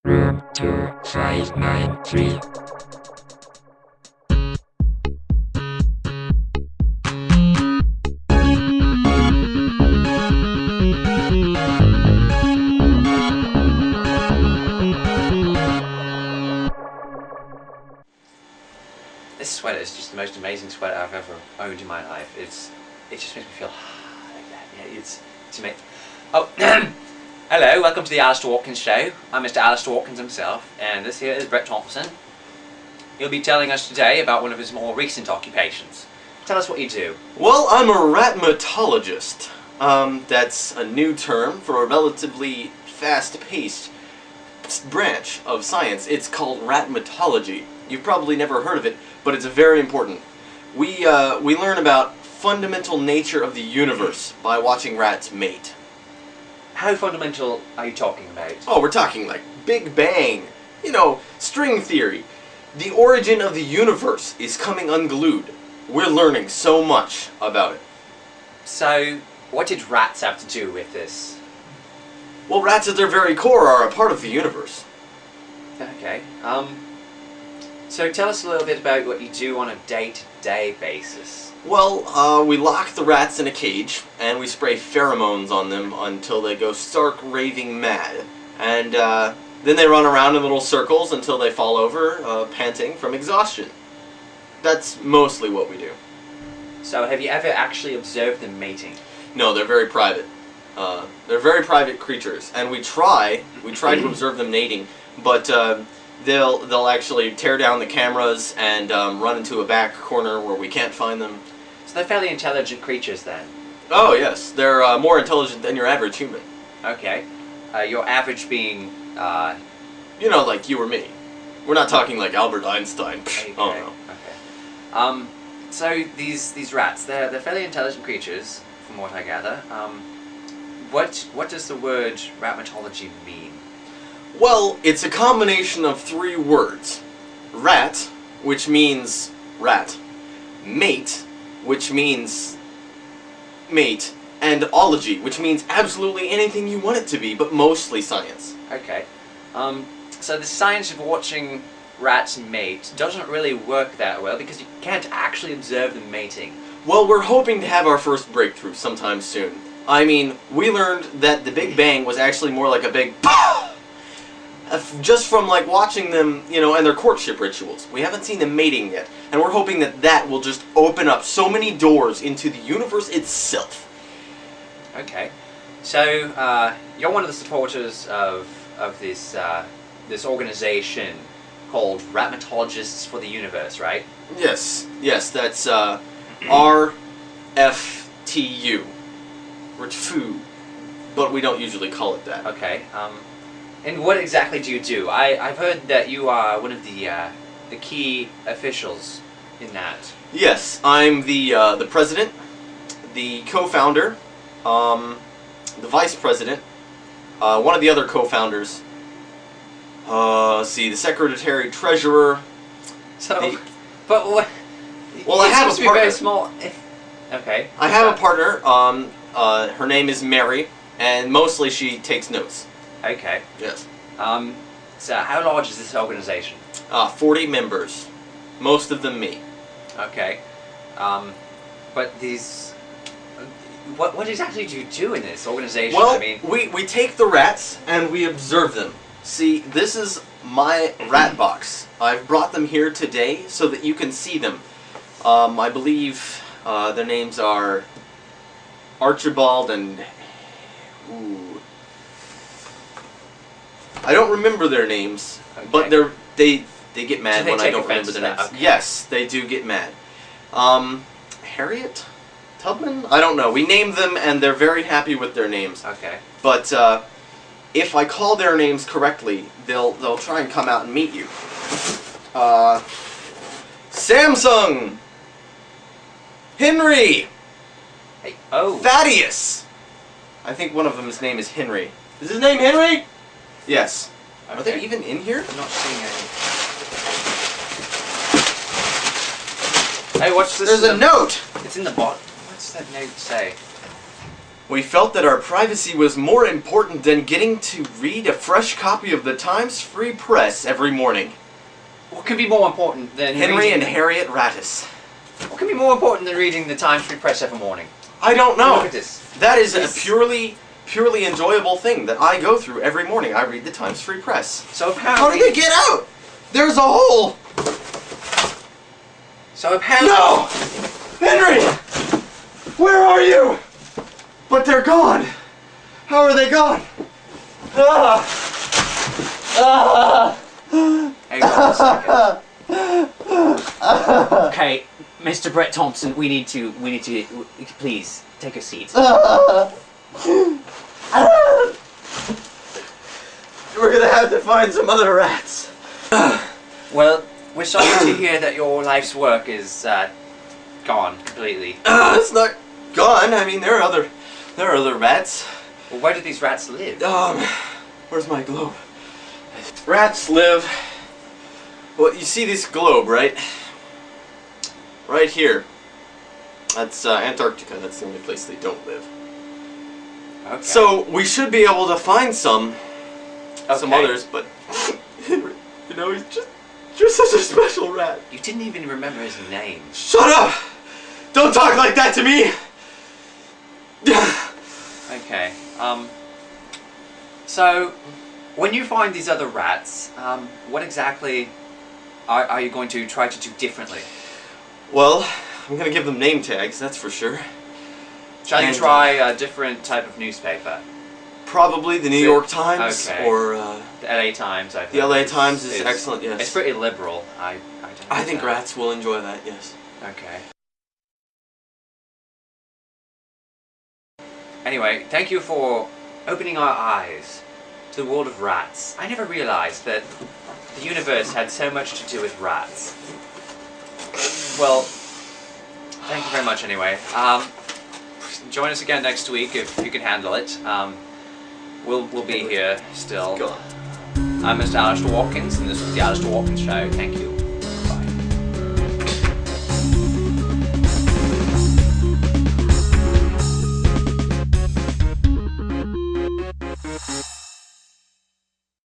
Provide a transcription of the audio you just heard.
Room 2593. This sweater is just the most amazing sweater I've ever owned in my life. It just makes me feel like that. Yeah, it's amazing. Oh, hello, welcome to the Alistair Watkins show. I'm Mr. Alistair Watkins himself, and this here is Bret Thompson. He'll be telling us today about one of his more recent occupations. Tell us what you do. Well, I'm a ratmatologist. That's a new term for a relatively fast-paced branch of science. It's called ratmatology. You've probably never heard of it, but it's very important. We learn about fundamental nature of the universe by watching rats mate. How fundamental are you talking about? Oh, we're talking like Big Bang, you know, string theory. The origin of the universe is coming unglued. We're learning so much about it. So, what did rats have to do with this? Well, rats at their very core are a part of the universe. Okay, so tell us a little bit about what you do on a day-to-day basis. Well, we lock the rats in a cage, and we spray pheromones on them until they go stark raving mad. And then they run around in little circles until they fall over, panting from exhaustion. That's mostly what we do. So have you ever actually observed them mating? No, they're very private. They're very private creatures, and we try to observe them mating, but they'll actually tear down the cameras and run into a back corner where we can't find them. So they're fairly intelligent creatures then? Oh yes, they're more intelligent than your average human. Okay. Your average being, You know, like you or me. We're not talking like Albert Einstein. Okay. Oh no. Okay. So these rats, they're fairly intelligent creatures, from what I gather. What does the word ratmatology mean? Well, it's a combination of three words. Rat, which means rat. Mate, which means mate. And ology, which means absolutely anything you want it to be, but mostly science. Okay. So the science of watching rats mate doesn't really work that well because you can't actually observe them mating. Well, we're hoping to have our first breakthrough sometime soon. I mean, we learned that the Big Bang was actually more like a big just from like watching them, you know, and their courtship rituals. We haven't seen them mating yet, and we're hoping that that will just open up so many doors into the universe itself. Okay, so you're one of the supporters of this this organization called Ratmatologists for the Universe, right? Yes, that's RFTU, RTFU, but we don't usually call it that. Okay. And what exactly do you do? I've heard that you are one of the key officials in that. Yes, I'm the president, the co-founder, the vice president, one of the other co-founders. Let's see, the secretary treasurer. So, but what? Well, I have a partner. Very small. Okay. I have a partner. Her name is Mary, and mostly she takes notes. Okay. Yes. So how large is this organization? 40 members, most of them me. Okay. But these. What exactly do you do in this organization? Well, I mean, we take the rats and we observe them. See, this is my rat box. I've brought them here today so that you can see them. I believe their names are Archibald and... Ooh. I don't remember their names, okay. but they get mad when I don't remember their names. Okay. Yes, they do get mad. Harriet? Tubman? I don't know. We named them and they're very happy with their names. Okay. But if I call their names correctly, they'll try and come out and meet you. Samsung! Henry! Hey, oh. Thaddeus! I think one of them's name is Henry. Is his name Henry? Yes. Okay. Are they even in here? I'm not seeing any. Hey, what's this? There's a note! It's in the bottom. What's that note say? We felt that our privacy was more important than getting to read a fresh copy of the Times Free Press every morning. What can be more important than Henry and Harriet Rattus. What can be more important than reading the Times Free Press every morning? I don't know. Look at this. That is a purely enjoyable thing that I go through every morning. I read the Times Free Press. So apparently... How did they get out? There's a hole! So apparently... No! Henry! Where are you? But they're gone! How are they gone? Ah! Ah! Hang on a second. Okay, Mr. Bret Thompson, we need to, please, take a seat. We're gonna have to find some other rats. Well, we're sorry to hear that your life's work is gone completely. It's not gone. I mean, there are other rats. Well, where do these rats live? Where's my globe? Rats live... Well, you see this globe, right? Right here. That's Antarctica. That's the only place they don't live. Okay. So, we should be able to find some others, but... Henry, you know, he's just such a special rat. You didn't even remember his name. Shut up! Don't talk like that to me! Okay, so, when you find these other rats, what exactly are you going to try to do differently? Well, I'm gonna give them name tags, that's for sure. Shall you try a different type of newspaper? Probably the New York Times, okay. or the LA Times, I think. the LA Times is excellent, yes. It's pretty liberal. I think rats will enjoy that, yes. Okay. Anyway, thank you for opening our eyes to the world of rats. I never realized that the universe had so much to do with rats. Well, thank you very much anyway. Join us again next week if you can handle it. We'll be here still. Go on. I'm Mr. Alistair Watkins, and this was the Alistair Watkins Show. Thank you.